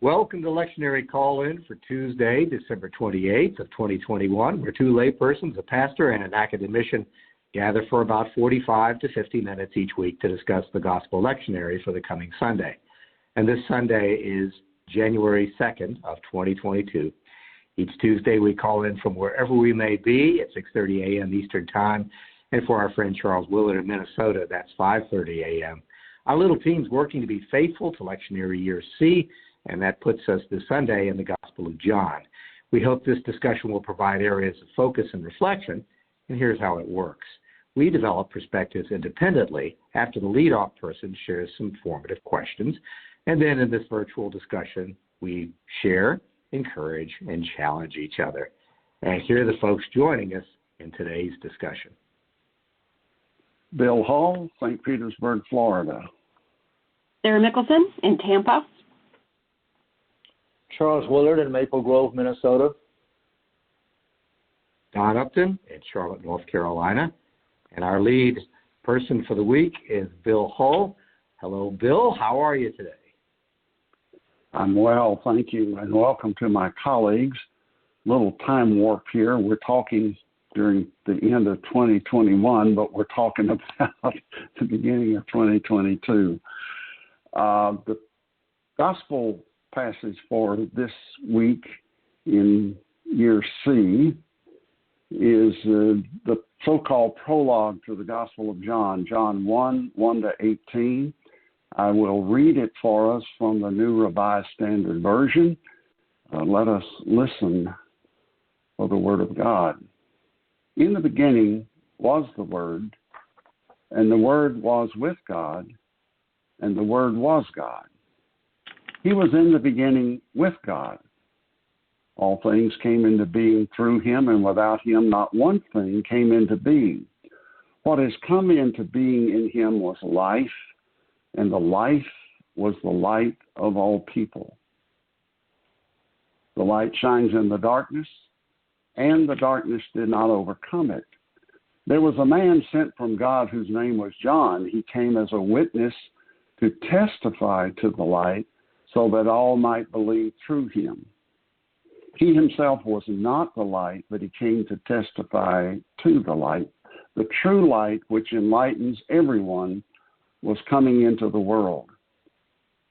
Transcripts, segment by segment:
Welcome to Lectionary Call-In for Tuesday, December 28th of 2021, where two laypersons, a pastor and an academician, gather for about 45 to 50 minutes each week to discuss the Gospel Lectionary for the coming Sunday. And this Sunday is January 2nd of 2022. Each Tuesday we call in from wherever we may be at 6:30 a.m. Eastern Time. And for our friend Charles Willard in Minnesota, that's 5:30 a.m. Our little team's working to be faithful to Lectionary Year C, and that puts us this Sunday in the Gospel of John. We hope this discussion will provide areas of focus and reflection, and here's how it works. We develop perspectives independently after the lead-off person shares some formative questions, and then in this virtual discussion, we share, encourage, and challenge each other. And here are the folks joining us in today's discussion. Bill Hall, St. Petersburg, Florida. Sarah Mickelson in Tampa. Charles Willard in Maple Grove, Minnesota. Don Upton in Charlotte, North Carolina. And our lead person for the week is Bill Hull. Hello, Bill. How are you today? I'm well, thank you, and welcome to my colleagues. Little time warp here. We're talking during the end of 2021, but we're talking about the beginning of 2022. The gospel passage for this week in Year C is the so-called prologue to the Gospel of John, John 1:1-18. I will read it for us from the New Revised Standard Version. Let us listen for the Word of God. In the beginning was the Word, and the Word was with God, and the Word was God. He was in the beginning with God. All things came into being through him, and without him not one thing came into being. What has come into being in him was life, and the life was the light of all people. The light shines in the darkness, and the darkness did not overcome it. There was a man sent from God whose name was John. He came as a witness to testify to the light, so that all might believe through him. He himself was not the light, but he came to testify to the light. The true light, which enlightens everyone, was coming into the world.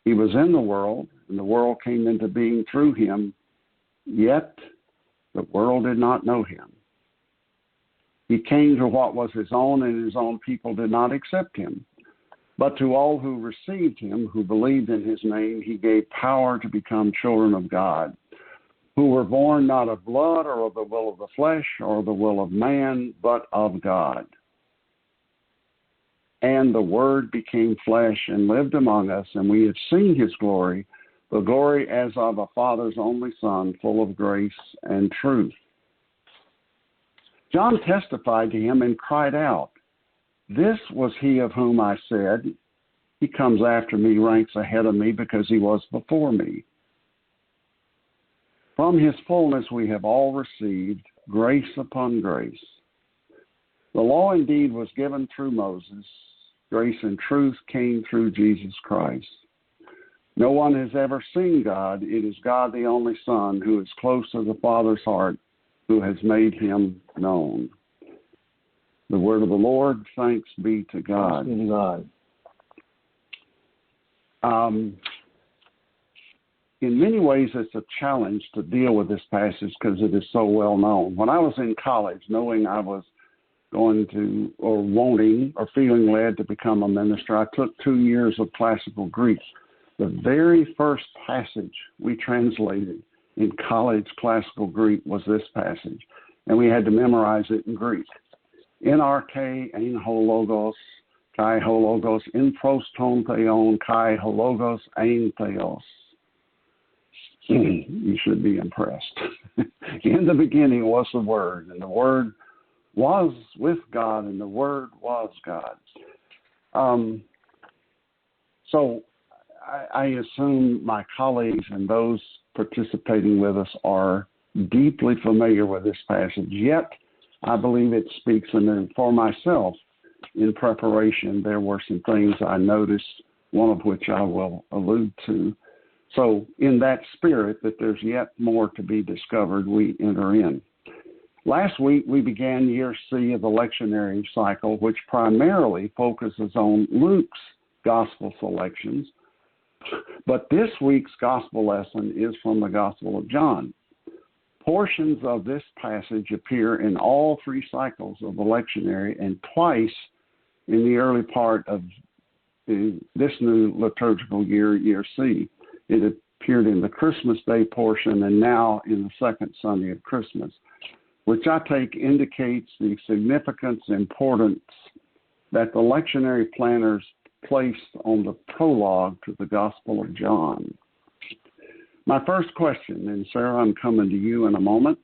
He was in the world, and the world came into being through him, yet the world did not know him. He came to what was his own, and his own people did not accept him. But to all who received him, who believed in his name, he gave power to become children of God, who were born not of blood or of the will of the flesh or the will of man, but of God. And the Word became flesh and lived among us, and we have seen his glory, the glory as of a Father's only Son, full of grace and truth. John testified to him and cried out, "This was he of whom I said, he comes after me, ranks ahead of me, because he was before me." From his fullness we have all received grace upon grace. The law indeed was given through Moses. Grace and truth came through Jesus Christ. No one has ever seen God. It is God, the only Son, who is close to the Father's heart, who has made him known. The word of the Lord, thanks be to God. Thanks be to God. In many ways, it's a challenge to deal with this passage because it is so well known. When I was in college, knowing I was going to, or wanting, or feeling led to become a minister, I took 2 years of classical Greek. The very first passage we translated in college classical Greek was this passage, and we had to memorize it in Greek. NRK, ein hologos, kai hologos, in proston theon, kai hologos, ein theos. You should be impressed. In the beginning was the Word, and the Word was with God, and the Word was God. So I assume my colleagues and those participating with us are deeply familiar with this passage, yet I believe it speaks anew. For myself, in preparation, there were some things I noticed, one of which I will allude to. So in that spirit that there's yet more to be discovered, we enter in. Last week, we began year C of the lectionary cycle, which primarily focuses on Luke's gospel selections. But this week's gospel lesson is from the Gospel of John. Portions of this passage appear in all three cycles of the lectionary and twice in the early part of this new liturgical year, year C. It appeared in the Christmas Day portion and now in the second Sunday of Christmas, which I take indicates the significance and importance that the lectionary planners placed on the prologue to the Gospel of John. My first question, and Sarah, I'm coming to you in a moment.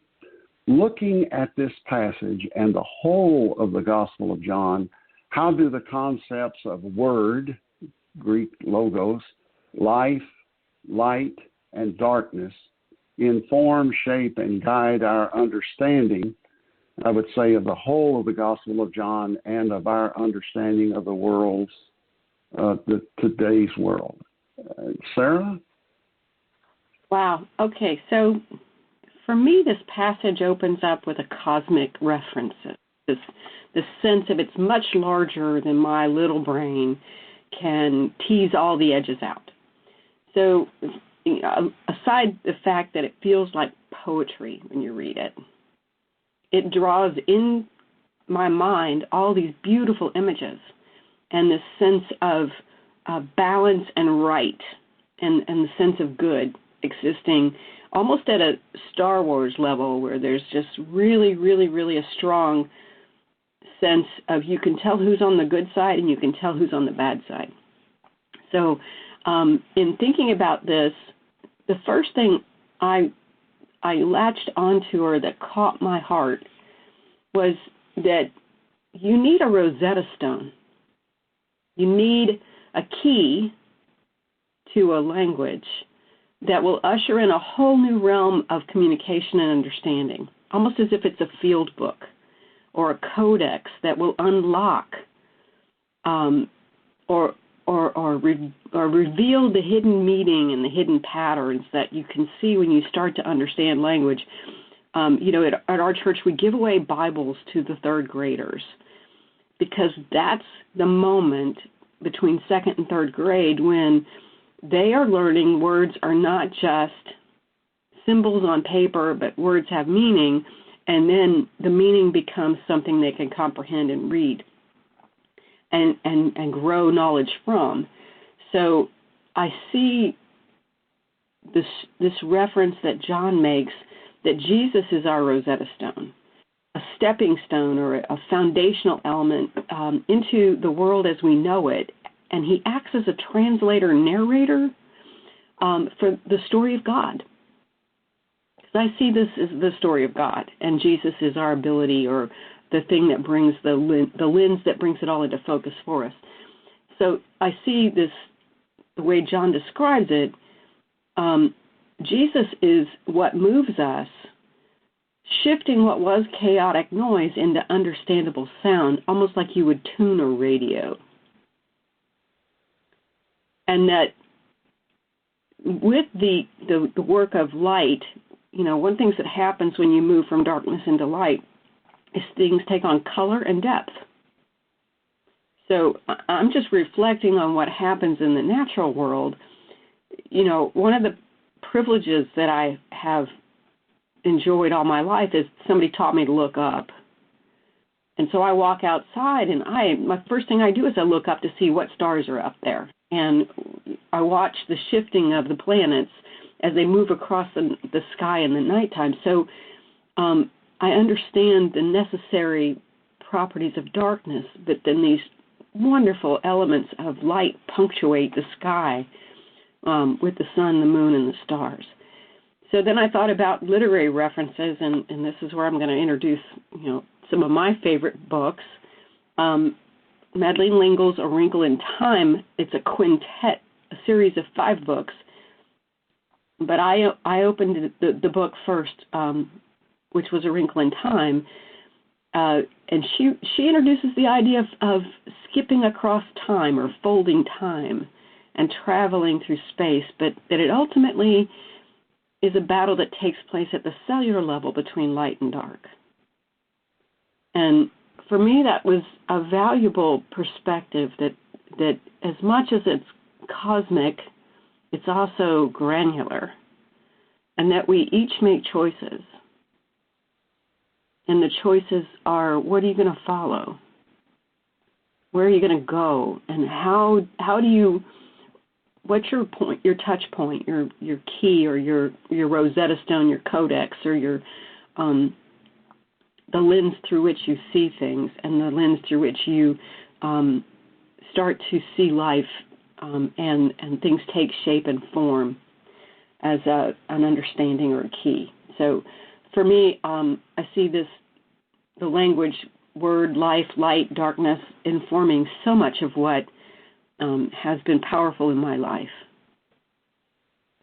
Looking at this passage and the whole of the Gospel of John, how do the concepts of word, Greek logos, life, light, and darkness inform, shape, and guide our understanding, I would say, of the whole of the Gospel of John and of our understanding of the world's, today's world? Sarah? Wow. Okay, so for me, this passage opens up with a cosmic reference. This sense of it's much larger than my little brain can tease all the edges out. So aside the fact that it feels like poetry when you read it, it draws in my mind all these beautiful images and this sense of balance and right and the sense of good existing almost at a Star Wars level where there's just really, really, really a strong sense of you can tell who's on the good side and you can tell who's on the bad side. So in thinking about this, the first thing I latched onto or that caught my heart was that you need a Rosetta Stone. You need a key to a language that will usher in a whole new realm of communication and understanding, almost as if it's a field book or a codex that will unlock or reveal the hidden meaning and the hidden patterns that you can see when you start to understand language. At our church, we give away Bibles to the third graders because that's the moment between second and third grade when they are learning words are not just symbols on paper, but words have meaning, and then the meaning becomes something they can comprehend and read and grow knowledge from. So I see this reference that John makes that Jesus is our Rosetta Stone, a stepping stone or a foundational element into the world as we know it, and he acts as a translator, narrator for the story of God. Because I see this as the story of God, and Jesus is our ability or the thing that brings the lens that brings it all into focus for us. So I see this, the way John describes it, Jesus is what moves us, shifting what was chaotic noise into understandable sound, almost like you would tune a radio. And that with the work of light, one of the things that happens when you move from darkness into light is things take on color and depth. So I'm just reflecting on what happens in the natural world. One of the privileges that I have enjoyed all my life is somebody taught me to look up. And so I walk outside, and my first thing I do is I look up to see what stars are up there. And I watch the shifting of the planets as they move across the sky in the nighttime. So I understand the necessary properties of darkness, but then these wonderful elements of light punctuate the sky with the sun, the moon, and the stars. So then I thought about literary references, and this is where I'm going to introduce, some of my favorite books. Madeleine L'Engle's A Wrinkle in Time. It's a quintet, a series of 5 books. But I opened the book first, which was A Wrinkle in Time, and she introduces the idea of skipping across time or folding time. and traveling through space, but that it ultimately is a battle that takes place at the cellular level between light and dark. And for me, that was a valuable perspective that as much as it's cosmic, it's also granular, and that we each make choices. And the choices are, what are you going to follow? Where are you going to go? And how do you, what's your point, your touch point, your key, or your Rosetta Stone, your codex, or your the lens through which you see things, and the lens through which you start to see life, and things take shape and form as an understanding or a key. So for me, I see the language, word, life, light, darkness, informing so much of what has been powerful in my life.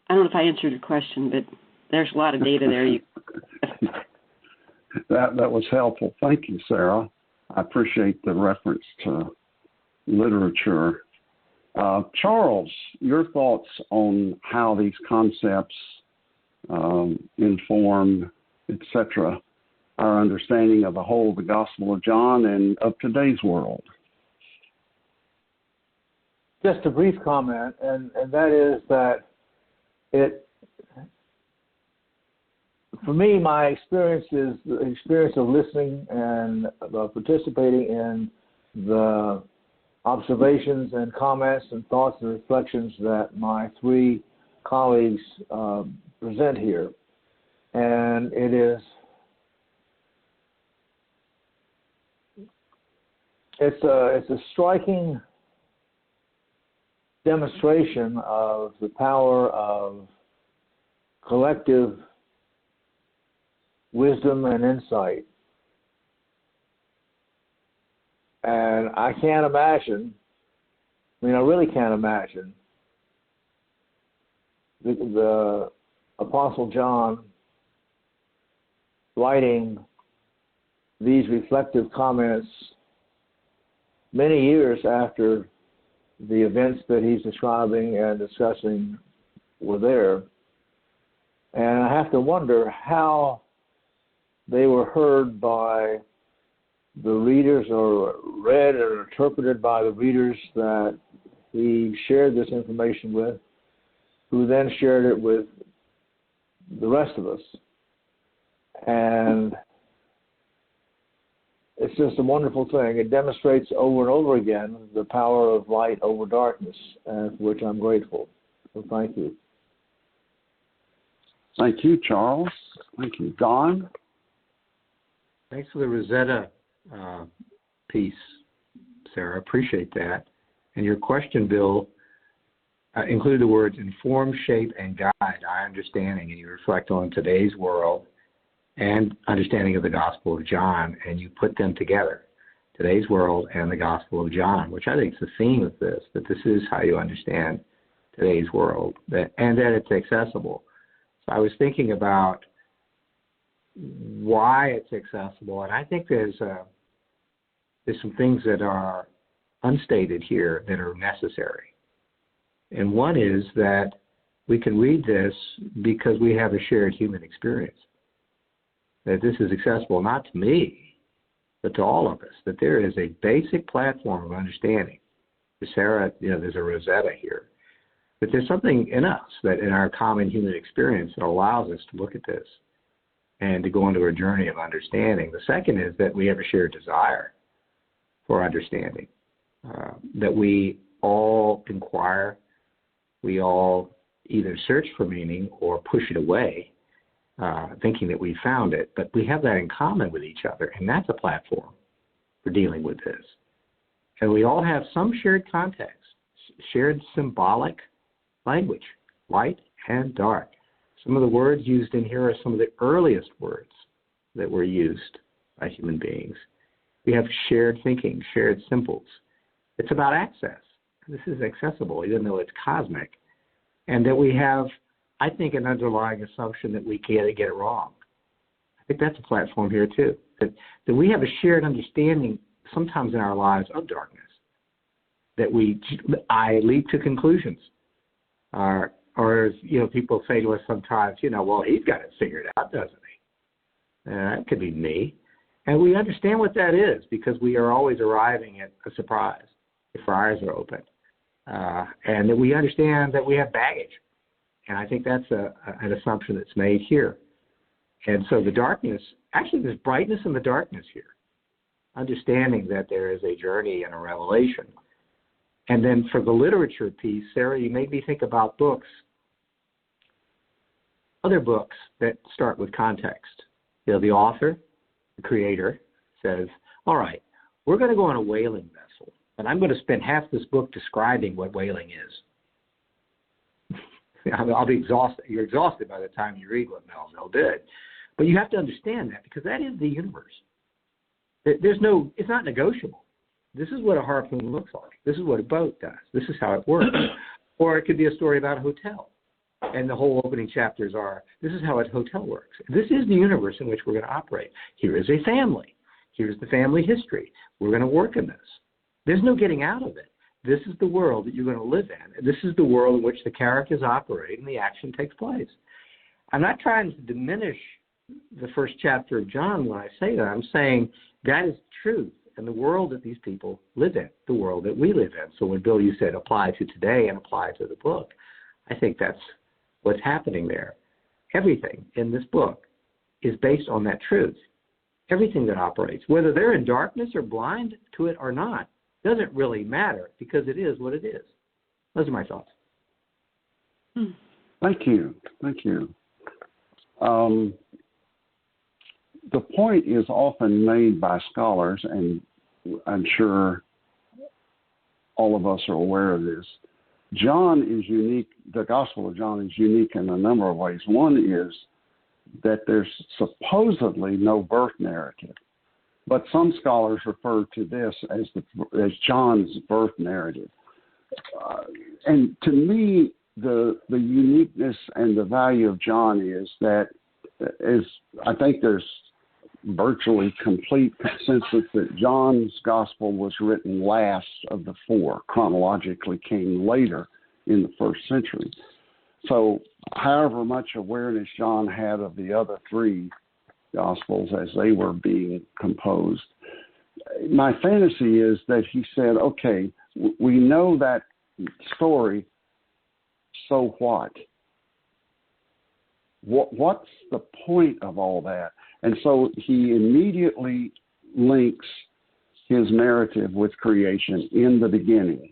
I don't know if I answered your question, but there's a lot of data there. That was helpful. Thank you, Sarah. I appreciate the reference to literature. Charles, your thoughts on how these concepts inform, etc., our understanding of the whole of the Gospel of John and of today's world? Just a brief comment, and that is that for me, my experience is the experience of listening and participating in the observations and comments and thoughts and reflections that my three colleagues present here. And it's a striking demonstration of the power of collective wisdom and insight. And I can't imagine, I really can't imagine the Apostle John writing these reflective comments many years after the events that he's describing and discussing were there. And I have to wonder how they were heard by the readers, or read or interpreted by the readers that he shared this information with, who then shared it with the rest of us. And it's just a wonderful thing. It demonstrates over and over again the power of light over darkness, and for which I'm grateful. So thank you. Thank you, Charles. Thank you. Don? Thanks for the Rosetta piece, Sarah. Appreciate that. And your question, Bill, included the words inform, shape, and guide our understanding, and you reflect on today's world and understanding of the Gospel of John, and you put them together, today's world and the Gospel of John, which I think is the theme of this, that this is how you understand today's world, and that it's accessible. So I was thinking about why it's accessible, and I think there's some things that are unstated here that are necessary. And one is that we can read this because we have a shared human experience, that this is accessible not to me, but to all of us, that there is a basic platform of understanding. For Sarah, there's a Rosetta here. But there's something in us, that in our common human experience, that allows us to look at this and to go into a journey of understanding. The second is that we have a shared desire for understanding, that we all inquire, we all either search for meaning or push it away, thinking that we found it, but we have that in common with each other, and that's a platform for dealing with this. And we all have some shared context, shared symbolic language, light and dark. Some of the words used in here are some of the earliest words that were used by human beings. We have shared thinking, shared symbols. It's about access. This is accessible, even though it's cosmic. And that we have, I think, an underlying assumption that we can't get it wrong. I think that's a platform here, too. That we have a shared understanding sometimes in our lives of darkness. that I leap to conclusions. Or people say to us sometimes, well, he's got it figured out, doesn't he? That could be me. And we understand what that is because we are always arriving at a surprise if our eyes are open. And that we understand that we have baggage. And I think that's an assumption that's made here. And so the darkness, actually there's brightness in the darkness here. Understanding that there is a journey and a revelation. And then for the literature piece, Sarah, you made me think about books, other books that start with context. The author, the creator, says, all right, we're going to go on a whaling vessel, and I'm going to spend half this book describing what whaling is. I'll be exhausted. You're exhausted by the time you read what Melville did. But you have to understand that because that is the universe. It's not negotiable. This is what a harpoon looks like. This is what a boat does. This is how it works. Or it could be a story about a hotel. And the whole opening chapters are, this is how a hotel works. This is the universe in which we're going to operate. Here is a family. Here's the family history. We're going to work in this. There's no getting out of it. This is the world that you're going to live in. This is the world in which the characters operate and the action takes place. I'm not trying to diminish the first chapter of John when I say that. I'm saying that is truth and the world that these people live in, the world that we live in. So when Bill, you said apply to today and apply to the book, I think that's what's happening there. Everything in this book is based on that truth. Everything that operates, whether they're in darkness or blind to it or not, doesn't really matter because it is what it is. Those are my thoughts. Thank you. The point is often made by scholars, and I'm sure all of us are aware of this. John is unique. The Gospel of John is unique in a number of ways. One is that there's supposedly no birth narrative, but some scholars refer to this as John's birth narrative. And to me, the uniqueness and the value of John is that I think there's virtually complete consensus that John's gospel was written last of the four, chronologically came later in the first century. So however much awareness John had of the other three gospels as they were being composed, my fantasy is that he said, okay, we know that story, so what? What's the point of all that? And so he immediately links his narrative with creation in the beginning.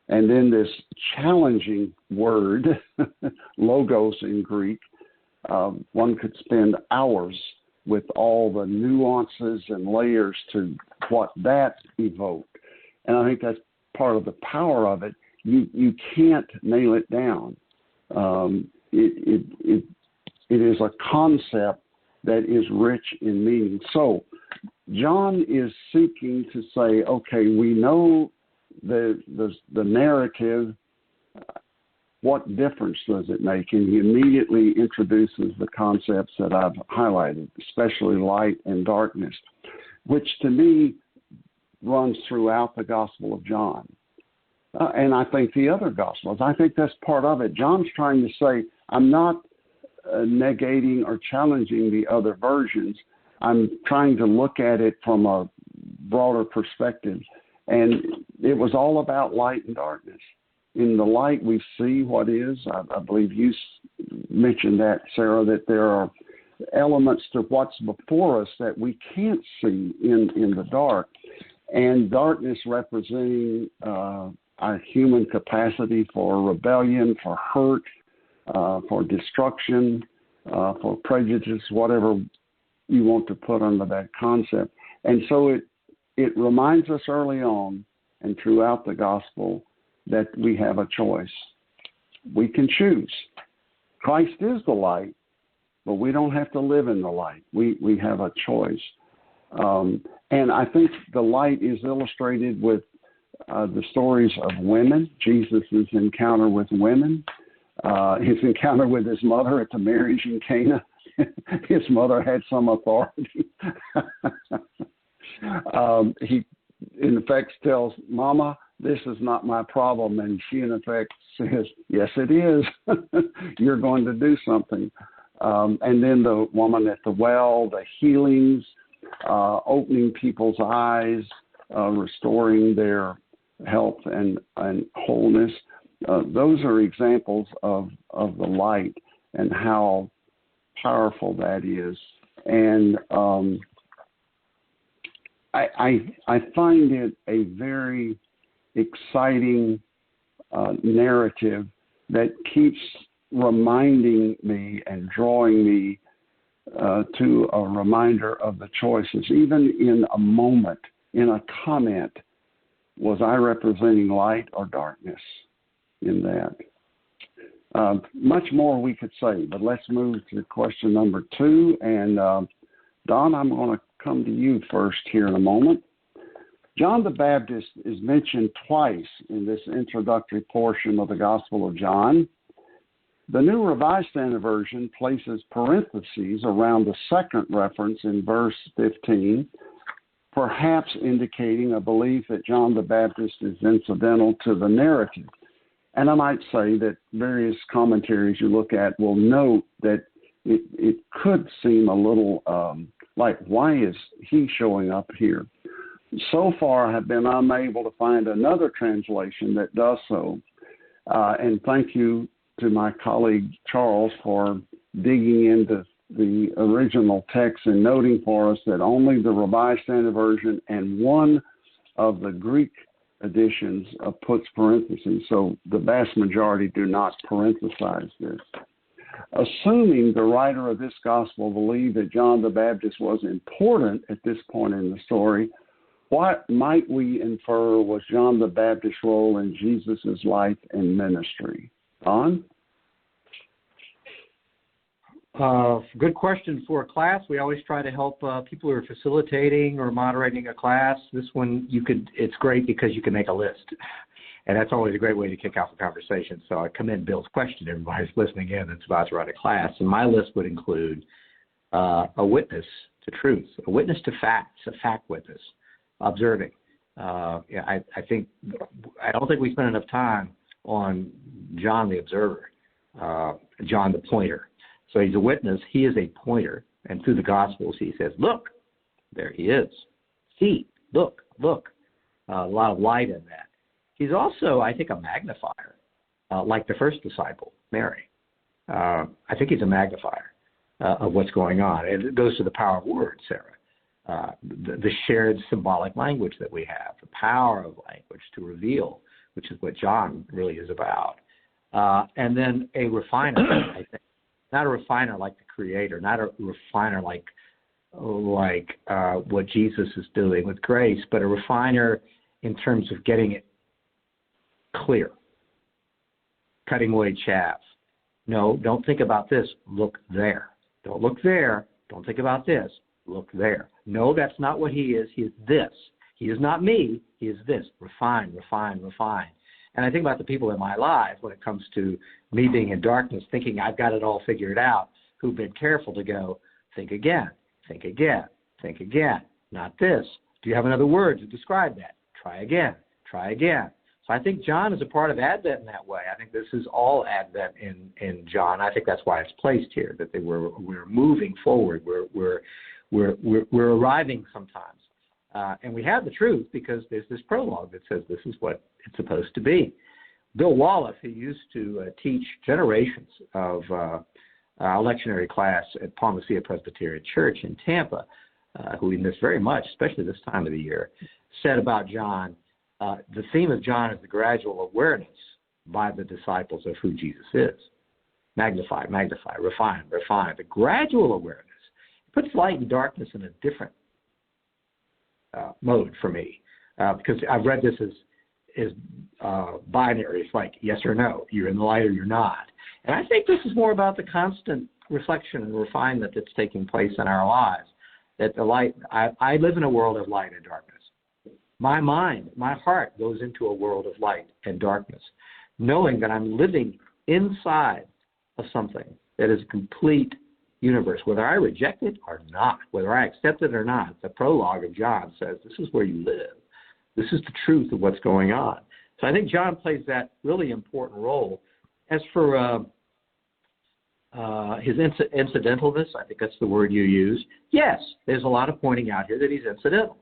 And then this challenging word, logos in Greek, one could spend hours with all the nuances and layers to what that evoked. And I think that's part of the power of it. You can't nail it down. It is a concept that is rich in meaning. So John is seeking to say, okay, we know the narrative. What difference does it make? And he immediately introduces the concepts that I've highlighted, especially light and darkness, which to me runs throughout the Gospel of John. And I think the other Gospels, I think that's part of it. John's trying to say, I'm not negating or challenging the other versions. I'm trying to look at it from a broader perspective. And it was all about light and darkness. In the light, we see what is. I believe you mentioned that, Sarah, that there are elements to what's before us that we can't see in the dark. And darkness representing our human capacity for rebellion, for hurt, for destruction, for prejudice, whatever you want to put under that concept. And so it reminds us early on and throughout the gospel that we have a choice. We can choose. Christ is the light, but we don't have to live in the light. We have a choice. And I think the light is illustrated with the stories of women, Jesus' encounter with women, his encounter with his mother at the marriage in Cana. His mother had some authority. He, in effect, tells Mama, this is not my problem. And she, in effect, says, yes, it is. You're going to do something. And then the woman at the well, the healings, opening people's eyes, restoring their health and wholeness. Those are examples of the light and how powerful that is. And I find it a very exciting narrative that keeps reminding me and drawing me to a reminder of the choices. Even in a moment, in a comment, was I representing light or darkness in that? Much more we could say, but let's move to question number 2. And Don, I'm going to come to you first here in a moment. John the Baptist is mentioned twice in this introductory portion of the Gospel of John. The New Revised Standard Version places parentheses around the second reference in verse 15, perhaps indicating a belief that John the Baptist is incidental to the narrative. And I might say that various commentaries you look at will note that it could seem a little like, why is he showing up here? So far, I have been unable to find another translation that does so. And thank you to my colleague Charles for digging into the original text and noting for us that only the Revised Standard Version and one of the Greek editions puts parentheses, so the vast majority do not parenthesize this. Assuming the writer of this gospel believed that John the Baptist was important at this point in the story, what might we infer was John the Baptist's role in Jesus' life and ministry? Don? Good question for a class. We always try to help people who are facilitating or moderating a class. This one, it's great because you can make a list. And that's always a great way to kick off a conversation. So I commend Bill's question. Everybody's listening in that's about to run a class. And my list would include a witness to truth, a witness to facts, a fact witness, observing. I don't think we spend enough time on John the observer, John the pointer. So he's a witness. He is a pointer. And through the Gospels, he says, look, there he is. See, look. A lot of light in that. He's also, I think, a magnifier, like the first disciple, Mary. I think he's a magnifier of what's going on. And it goes to the power of words, Sarah. The shared symbolic language that we have, the power of language to reveal, which is what John really is about. And then a refiner, I think. Not a refiner like the Creator, not a refiner like what Jesus is doing with grace, but a refiner in terms of getting it clear, cutting away chaff. No, don't think about this. Look there. Don't look there. Don't think about this. Look there. No, that's not what he is. He is this. He is not me. He is this. Refine. And I think about the people in my life when it comes to me being in darkness, thinking I've got it all figured out, who've been careful to go, think again. Not this. Do you have another word to describe that? Try again. So I think John is a part of Advent in that way. I think this is all Advent in John. I think that's why it's placed here, that we're moving forward. We're arriving sometimes. And we have the truth because there's this prologue that says this is what it's supposed to be. Bill Wallace, who used to teach generations of our lectionary class at Palmacia Presbyterian Church in Tampa, who we miss very much, especially this time of the year, said about John, the theme of John is the gradual awareness by the disciples of who Jesus is. Magnify, refine. The gradual awareness. It puts light and darkness in a different mode for me, because I've read this as binary. It's like yes or no. You're in the light or you're not. And I think this is more about the constant reflection and refinement that's taking place in our lives. That the light, I live in a world of light and darkness. My mind, my heart goes into a world of light and darkness, knowing that I'm living inside of something that is a complete universe, whether I reject it or not, whether I accept it or not. The prologue of John says this is where you live. This is the truth of what's going on. So I think John plays that really important role. As for his incidentalness, I think that's the word you use. Yes, there's a lot of pointing out here that he's incidental.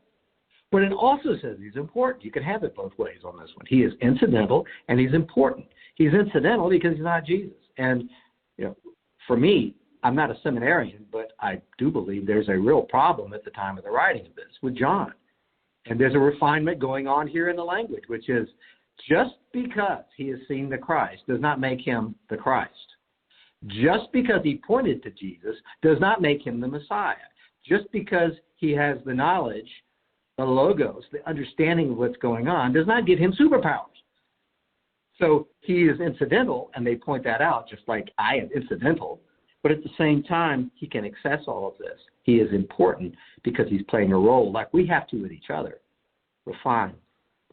But it also says he's important. You can have it both ways on this one. He is incidental and he's important. He's incidental because he's not Jesus. And, for me, I'm not a seminarian, but I do believe there's a real problem at the time of the writing of this with John. And there's a refinement going on here in the language, which is just because he has seen the Christ does not make him the Christ. Just because he pointed to Jesus does not make him the Messiah. Just because he has the knowledge, the logos, the understanding of what's going on does not give him superpowers. So he is incidental, and they point that out, just like I am incidental. But at the same time, he can access all of this. He is important because he's playing a role like we have to with each other. Refine.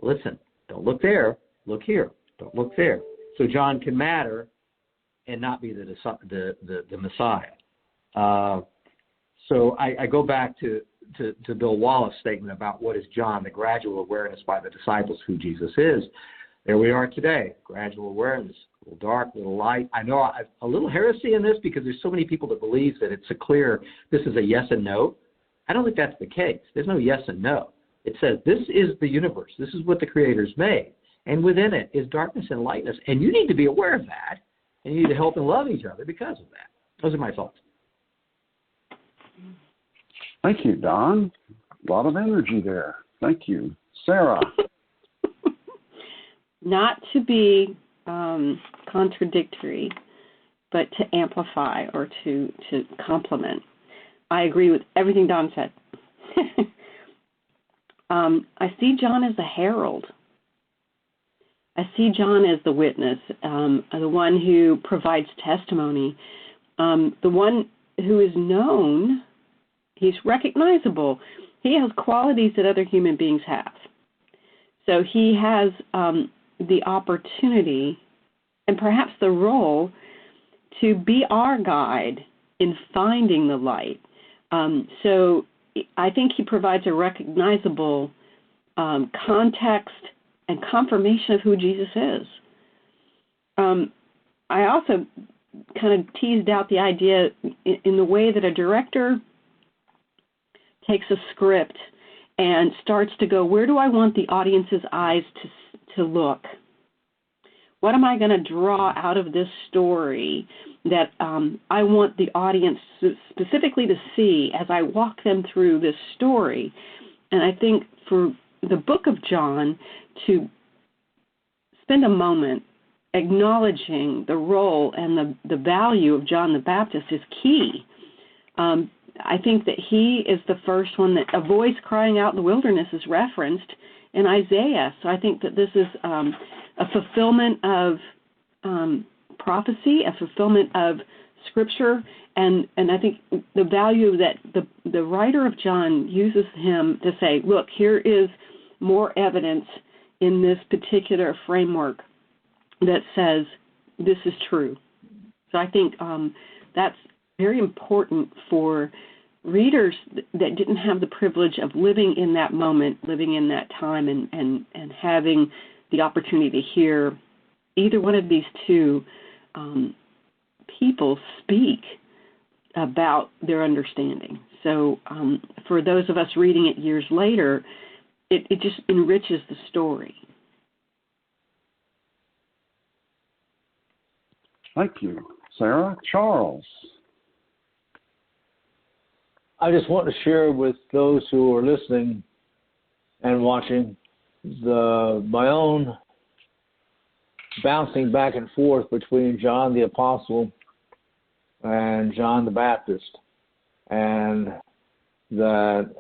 Listen. Don't look there. Look here. Don't look there. So John can matter and not be the Messiah. So I go back to Bill Wallace's statement about what is John, the gradual awareness by the disciples who Jesus is. There we are today, gradual awareness, a little dark, a little light. I know a little heresy in this because there's so many people that believe that it's a clear, this is a yes and no. I don't think that's the case. There's no yes and no. It says this is the universe. This is what the Creator's made. And within it is darkness and lightness. And you need to be aware of that. And you need to help and love each other because of that. Those are my thoughts. Thank you, Don. A lot of energy there. Thank you. Sarah. Not to be contradictory, but to amplify or to complement. I agree with everything Don said. I see John as a herald. I see John as the witness, the one who provides testimony, the one who is known. He's recognizable. He has qualities that other human beings have. So he has the opportunity and perhaps the role to be our guide in finding the light. So I think he provides a recognizable context and confirmation of who Jesus is. I also kind of teased out the idea in the way that a director takes a script and starts to go, where do I want the audience's eyes to look? What am I going to draw out of this story that I want the audience specifically to see as I walk them through this story? And I think for the book of John to spend a moment acknowledging the role and the value of John the Baptist is key. I think that he is the first one that a voice crying out in the wilderness is referenced in Isaiah. So I think that this is a fulfillment of prophecy, a fulfillment of Scripture, and I think the value that the writer of John uses him to say, look, here is more evidence in this particular framework that says this is true. So I think that's very important for readers that didn't have the privilege of living in that moment, living in that time, and having the opportunity to hear either one of these two people speak about their understanding. So for those of us reading it years later, it just enriches the story. Thank you, Sarah. Charles. I just want to share with those who are listening and watching my own bouncing back and forth between John the Apostle and John the Baptist, and that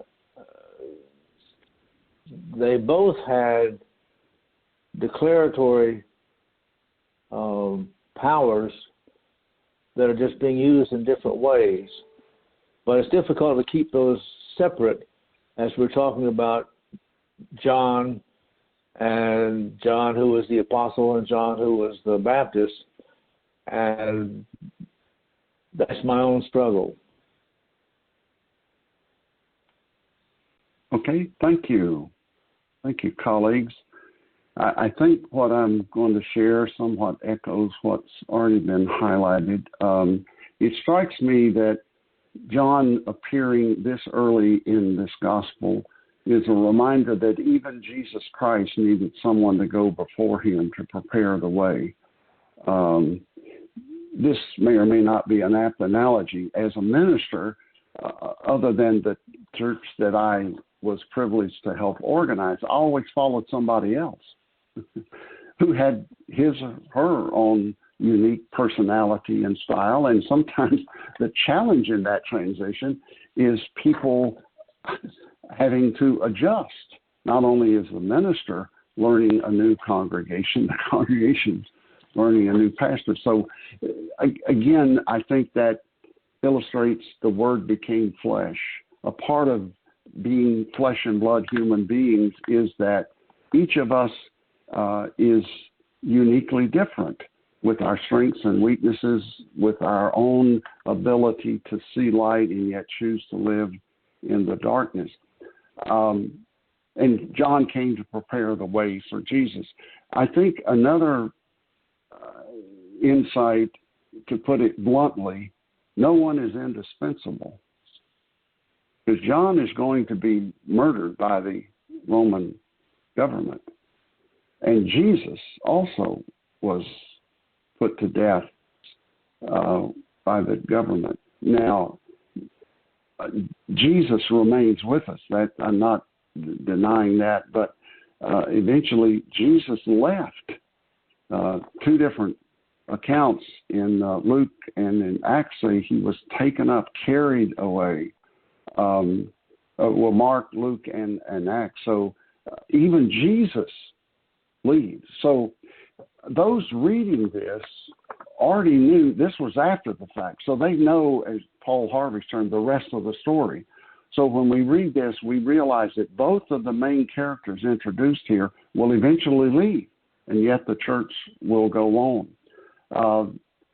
they both had declaratory powers that are just being used in different ways. But it's difficult to keep those separate as we're talking about John and John who was the apostle and John who was the Baptist. And that's my own struggle. Okay, thank you. Thank you, colleagues. I think what I'm going to share somewhat echoes what's already been highlighted. It strikes me that John appearing this early in this gospel is a reminder that even Jesus Christ needed someone to go before him to prepare the way. This may or may not be an apt analogy. As a minister, other than the church that I was privileged to help organize, I always followed somebody else who had his or her own unique personality and style. And sometimes the challenge in that transition is people having to adjust, not only as the minister learning a new congregation, the congregation's learning a new pastor. So again, I think that illustrates the Word became flesh. A part of being flesh and blood human beings is that each of us is uniquely different with our strengths and weaknesses, with our own ability to see light and yet choose to live in the darkness. And John came to prepare the way for Jesus. I think another insight, to put it bluntly, no one is indispensable. Because John is going to be murdered by the Roman government. And Jesus also was put to death by the government. Now, Jesus remains with us. That I'm not denying that, but eventually Jesus left. Two different accounts in Luke and in Acts say he was taken up, carried away. Mark, Luke, and Acts. So even Jesus leaves. So those reading this already knew this was after the fact. So they know, as Paul Harvey's term, the rest of the story. So when we read this, we realize that both of the main characters introduced here will eventually leave, and yet the church will go on.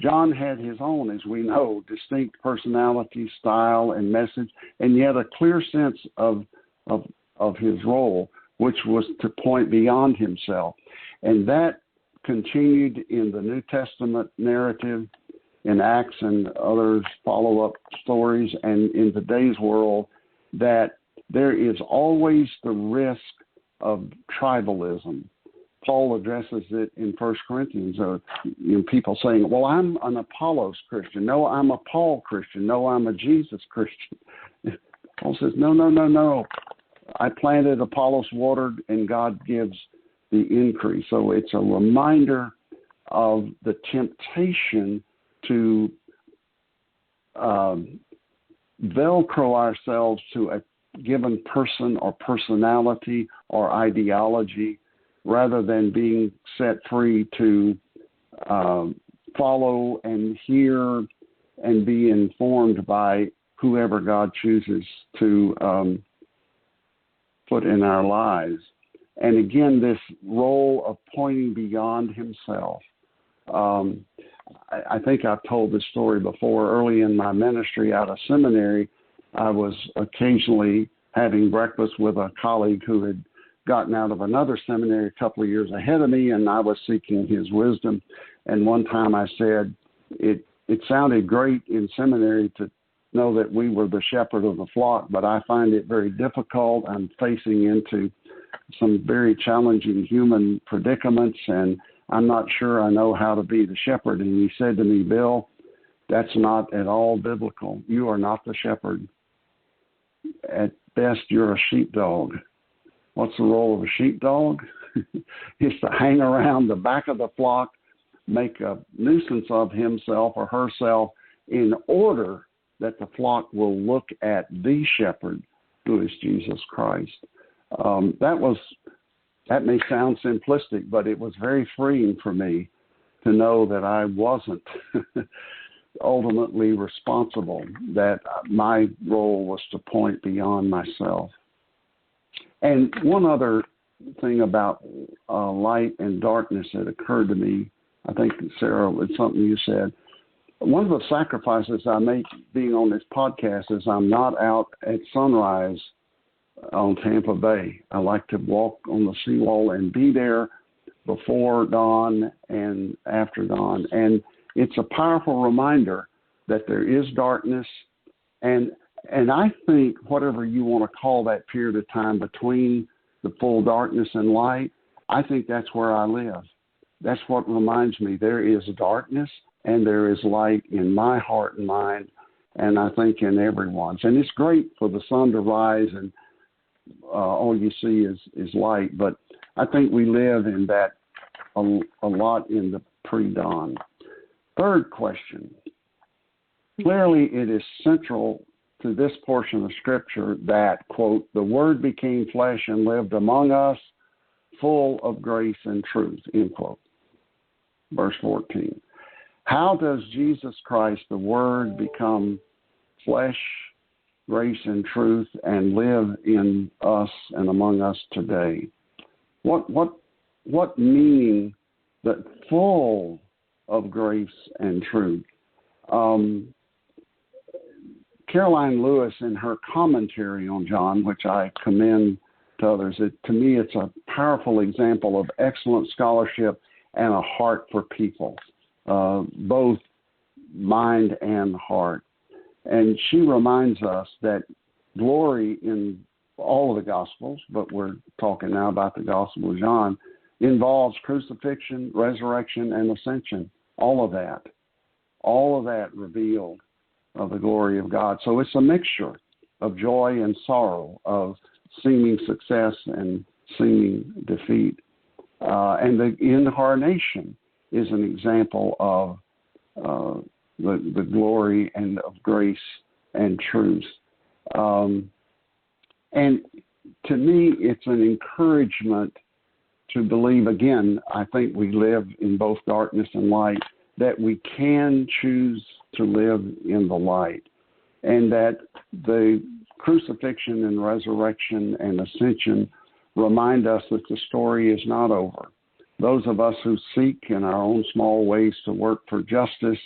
John had his own, as we know, distinct personality, style, and message, and yet a clear sense of his role, which was to point beyond himself. And that continued in the New Testament narrative, in Acts and others follow-up stories, and in today's world, that there is always the risk of tribalism. Paul addresses it in 1 Corinthians, people saying, well, I'm an Apollos Christian. No, I'm a Paul Christian. No, I'm a Jesus Christian. Paul says, no. I planted, Apollos watered, and God gives the increase. So it's a reminder of the temptation to Velcro ourselves to a given person or personality or ideology, rather than being set free to follow and hear and be informed by whoever God chooses to put in our lives. And again, this role of pointing beyond himself. I think I've told this story before. Early in my ministry out of seminary, I was occasionally having breakfast with a colleague who had gotten out of another seminary a couple of years ahead of me, and I was seeking his wisdom. And one time I said, it sounded great in seminary to know that we were the shepherd of the flock, but I find it very difficult. I'm facing into some very challenging human predicaments, and I'm not sure I know how to be the shepherd. And he said to me, Bill, that's not at all biblical. You are not the shepherd. At best, you're a sheepdog. What's the role of a sheepdog? It's to hang around the back of the flock, make a nuisance of himself or herself in order that the flock will look at the shepherd, who is Jesus Christ. That may sound simplistic, but it was very freeing for me to know that I wasn't ultimately responsible, that my role was to point beyond myself. And one other thing about light and darkness that occurred to me, I think, Sarah, it's something you said. One of the sacrifices I make being on this podcast is I'm not out at sunrise on Tampa Bay. I like to walk on the seawall and be there before dawn and after dawn. And it's a powerful reminder that there is darkness. And I think whatever you want to call that period of time between the full darkness and light, I think that's where I live. That's what reminds me there is darkness and there is light in my heart and mind, and I think in everyone's. And it's great for the sun to rise and all you see is light, but I think we live in that a lot in the pre-dawn. Third question. Clearly it is central to this portion of Scripture that, quote, the Word became flesh and lived among us, full of grace and truth, end quote. Verse 14. How does Jesus Christ, the Word, become flesh, grace, and truth, and live in us and among us today? What meaning that full of grace and truth? Caroline Lewis, in her commentary on John, which I commend to others, to me it's a powerful example of excellent scholarship and a heart for people, both mind and heart. And she reminds us that glory in all of the Gospels, but we're talking now about the Gospel of John, involves crucifixion, resurrection, and ascension. All of that revealed of the glory of God. So it's a mixture of joy and sorrow, of seeming success and seeming defeat. And the incarnation is an example of the glory and of grace and truth. And to me, it's an encouragement to believe, again, I think we live in both darkness and light, that we can choose to live in the light, and that the crucifixion and resurrection and ascension remind us that the story is not over. Those of us who seek in our own small ways to work for justice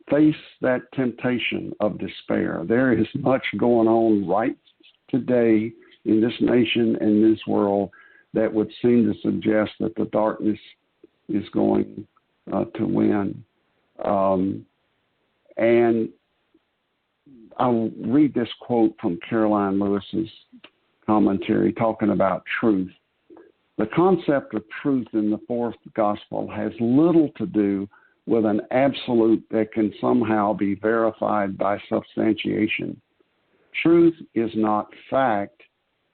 face that temptation of despair. There is much going on right today in this nation and this world that would seem to suggest that the darkness is going to win. And I'll read this quote from Caroline Lewis's commentary talking about truth. The concept of truth in the fourth gospel has little to do with an absolute that can somehow be verified by substantiation. Truth is not fact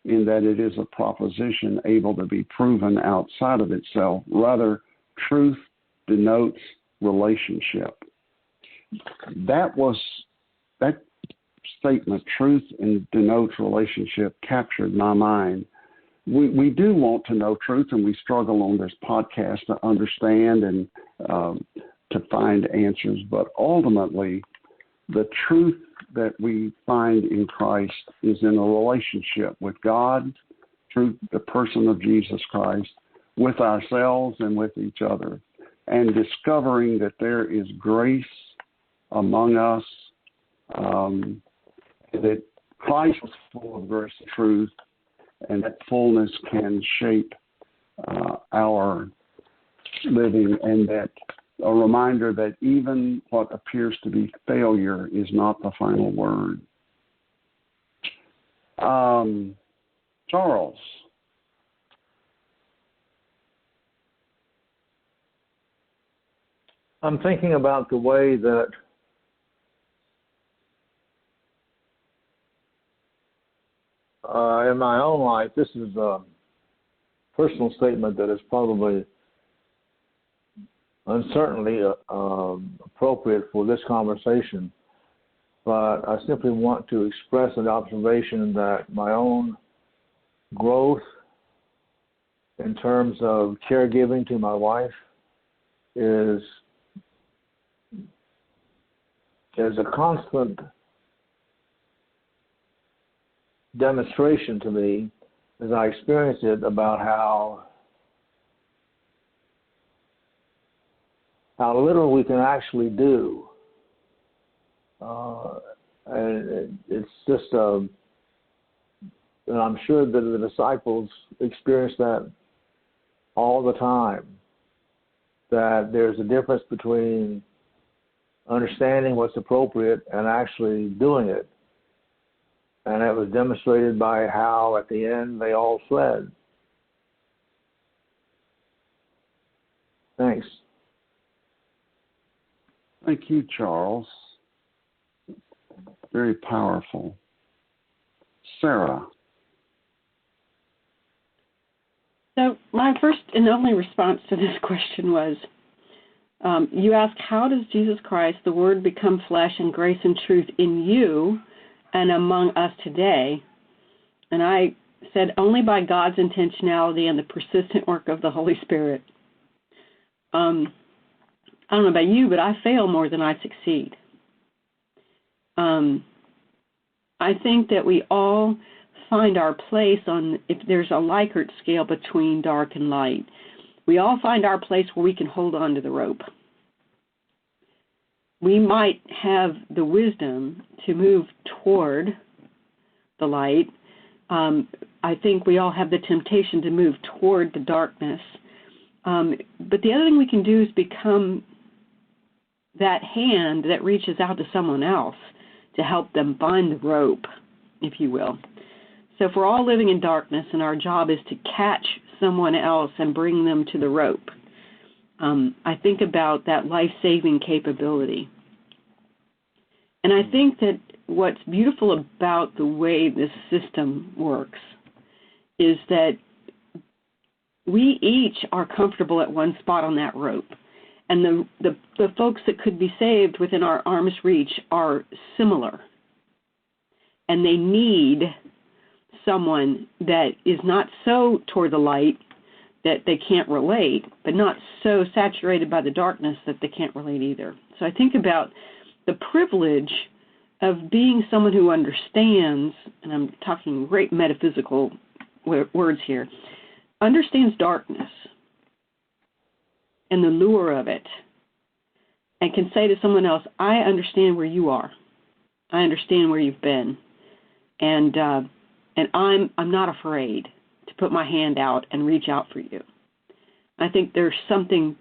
in that it is a proposition able to be proven outside of itself. Rather, truth denotes relationship. That statement, truth and denotes relationship, captured my mind. We do want to know truth, and we struggle on this podcast to understand and to find answers. But ultimately, the truth that we find in Christ is in a relationship with God through the person of Jesus Christ, with ourselves and with each other, and discovering that there is grace among us, that Christ was full of grace and truth, and that fullness can shape our living, and that a reminder that even what appears to be failure is not the final word. Charles. I'm thinking about the way that in my own life, this is a personal statement that is probably uncertainly appropriate for this conversation, but I simply want to express an observation that my own growth in terms of caregiving to my wife is a constant demonstration to me as I experience it about how little we can actually do. And it's just, and I'm sure that the disciples experienced that all the time that there's a difference between understanding what's appropriate and actually doing it. And it was demonstrated by how, at the end, they all fled. Thanks. Thank you, Charles. Very powerful. Sarah. So my first and only response to this question was, you asked, how does Jesus Christ, the Word, become flesh and grace and truth in you and among us today? And I said, only by God's intentionality and the persistent work of the Holy Spirit. I don't know about you, but I fail more than I succeed. I think that we all find our place on, if there's a Likert scale between dark and light, we all find our place where we can hold on to the rope. We might have the wisdom to move toward the light. I think we all have the temptation to move toward the darkness. But the other thing we can do is become that hand that reaches out to someone else to help them find the rope, if you will. So if we're all living in darkness and our job is to catch someone else and bring them to the rope, I think about that life-saving capability. And I think that what's beautiful about the way this system works is that we each are comfortable at one spot on that rope. And the folks that could be saved within our arm's reach are similar. And they need someone that is not so toward the light that they can't relate, but not so saturated by the darkness that they can't relate either. So I think about the privilege of being someone who understands, and I'm talking great metaphysical words here, understands darkness and the lure of it, and can say to someone else, I understand where you are. I understand where you've been. And I'm not afraid to put my hand out and reach out for you. I think there's something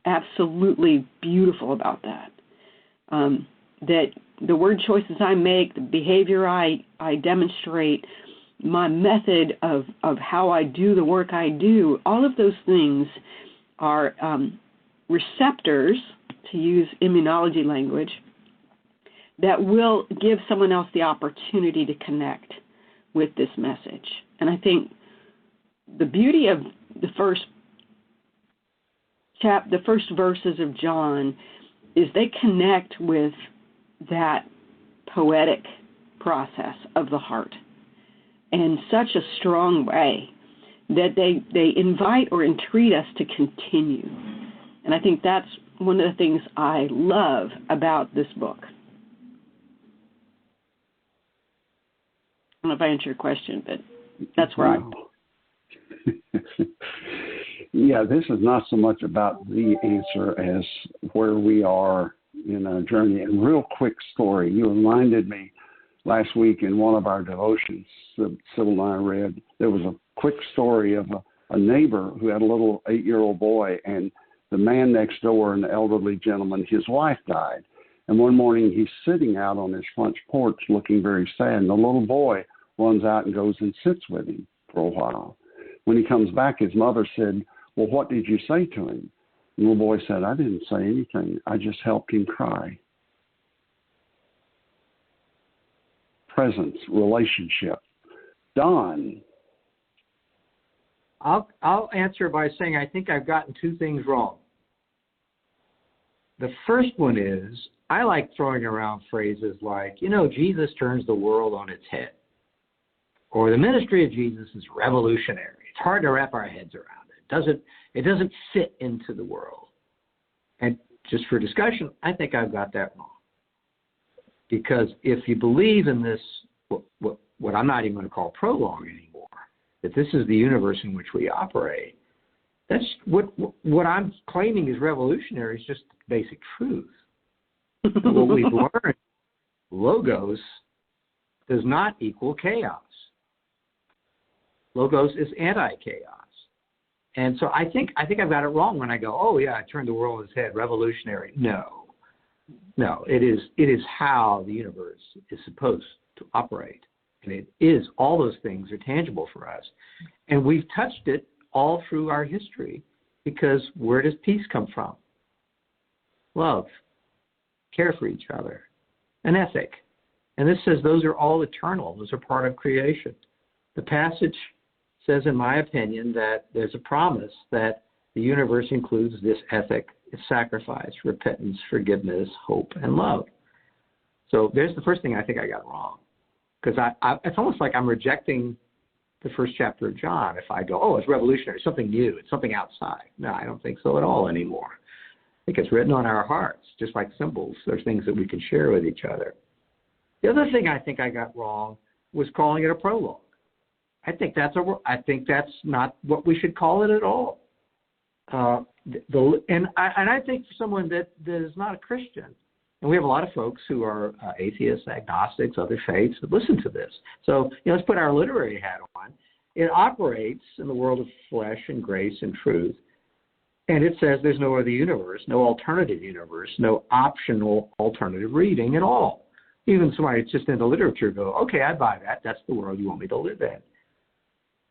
absolutely beautiful about that. That the word choices I make, the behavior I demonstrate, my method of how I do the work I do, all of those things are receptors, to use immunology language, that will give someone else the opportunity to connect with this message. And I think the beauty of the first verses of John is they connect with that poetic process of the heart in such a strong way that they invite or entreat us to continue. And I think that's one of the things I love about this book. I don't know if I answered your question, but that's where I'm. Yeah, this is not so much about the answer as where we are in our journey. And real quick story, you reminded me last week in one of our devotions, Sybil and I read, there was a quick story of a neighbor who had a little 8-year-old boy, and the man next door, an elderly gentleman, his wife died. And one morning he's sitting out on his front porch looking very sad, and the little boy runs out and goes and sits with him for a while. When he comes back, his mother said, well, what did you say to him? And the little boy said, I didn't say anything. I just helped him cry. Presence, relationship. Don. I'll answer by saying I think I've gotten two things wrong. The first one is I like throwing around phrases like, Jesus turns the world on its head. Or the ministry of Jesus is revolutionary. It's hard to wrap our heads around it. It doesn't fit into the world. And just for discussion, I think I've got that wrong. Because if you believe in this, what I'm not even going to call prologue anymore, that this is the universe in which we operate, that's what I'm claiming is revolutionary is just basic truth. What we've learned, logos does not equal chaos. Logos is anti-chaos. And so I think I've got it wrong when I go, oh yeah, I turned the world on its head, revolutionary. No, it is how the universe is supposed to operate. And it is, all those things are tangible for us. And we've touched it all through our history, because where does peace come from? Love, care for each other, an ethic. And this says those are all eternal. Those are part of creation. The passage says, in my opinion, that there's a promise that the universe includes this ethic: sacrifice, repentance, forgiveness, hope, and love. So there's the first thing I think I got wrong. Because it's almost like I'm rejecting the first chapter of John if I go, oh, it's revolutionary, something new, it's something outside. No, I don't think so at all anymore. I think it's written on our hearts, just like symbols. There's things that we can share with each other. The other thing I think I got wrong was calling it a prologue. I think that's not what we should call it at all. And I think for someone that is not a Christian, and we have a lot of folks who are atheists, agnostics, other faiths that listen to this. So let's put our literary hat on. It operates in the world of flesh and grace and truth, and it says there's no other universe, no alternative universe, no optional alternative reading at all. Even somebody that's just into literature go, okay, I buy that. That's the world you want me to live in.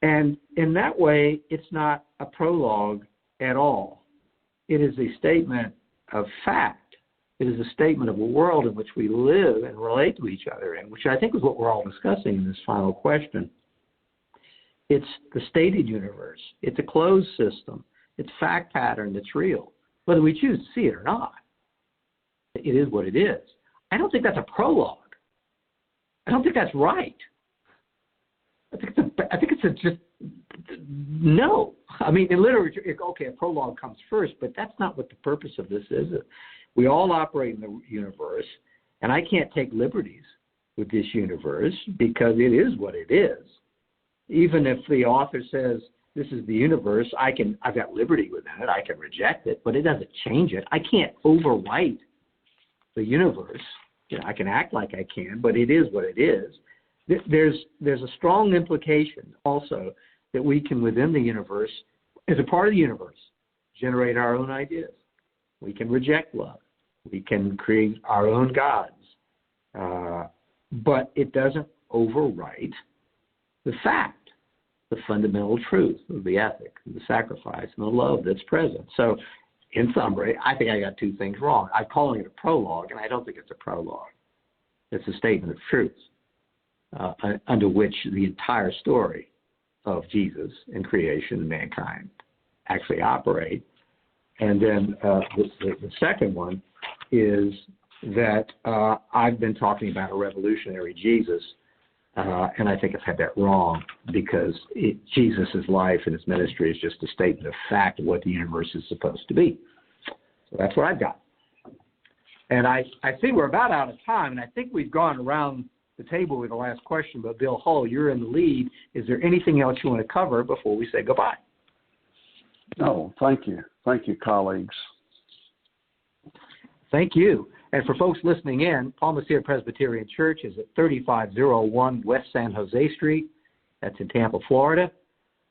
And in that way, it's not a prologue at all. It is a statement of fact. It is a statement of a world in which we live and relate to each other in, which I think is what we're all discussing in this final question. It's the stated universe. It's a closed system. It's fact pattern that's real, whether we choose to see it or not. It is what it is. I don't think that's a prologue. I don't think that's right. I think it's just no. I mean, in literature, okay, a prologue comes first, but that's not what the purpose of this is. We all operate in the universe, and I can't take liberties with this universe because it is what it is. Even if the author says this is the universe, I've got liberty within it. I can reject it, but it doesn't change it. I can't overwrite the universe. I can act like I can, but it is what it is. There's a strong implication also that we can, within the universe, as a part of the universe, generate our own ideas. We can reject love. We can create our own gods. But it doesn't overwrite the fact, the fundamental truth of the ethic, the sacrifice, and the love that's present. So, in summary, I think I got two things wrong. I'm calling it a prologue, and I don't think it's a prologue. It's a statement of truth under which the entire story of Jesus and creation and mankind actually operate. And then the second one is that I've been talking about a revolutionary Jesus, and I think I've had that wrong because Jesus' life and his ministry is just a statement of fact of what the universe is supposed to be. So that's what I've got. And I think we're about out of time, and I think we've gone around the table with the last question, but Bill Hull, you're in the lead. Is there anything else you want to cover before we say goodbye? No, thank you. Thank you, colleagues. Thank you. And for folks listening in, Palma Cedar Presbyterian Church is at 3501 West San Jose Street. That's in Tampa, Florida.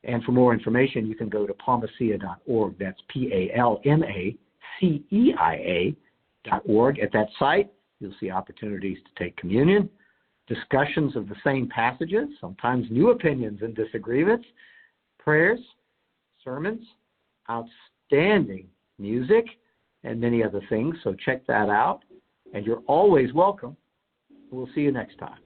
And for more information, you can go to palmacia.org. That's PALMACEIA.org. At that site, you'll see opportunities to take communion, discussions of the same passages, sometimes new opinions and disagreements, prayers, sermons, outstanding music, and many other things. So check that out. And you're always welcome. We'll see you next time.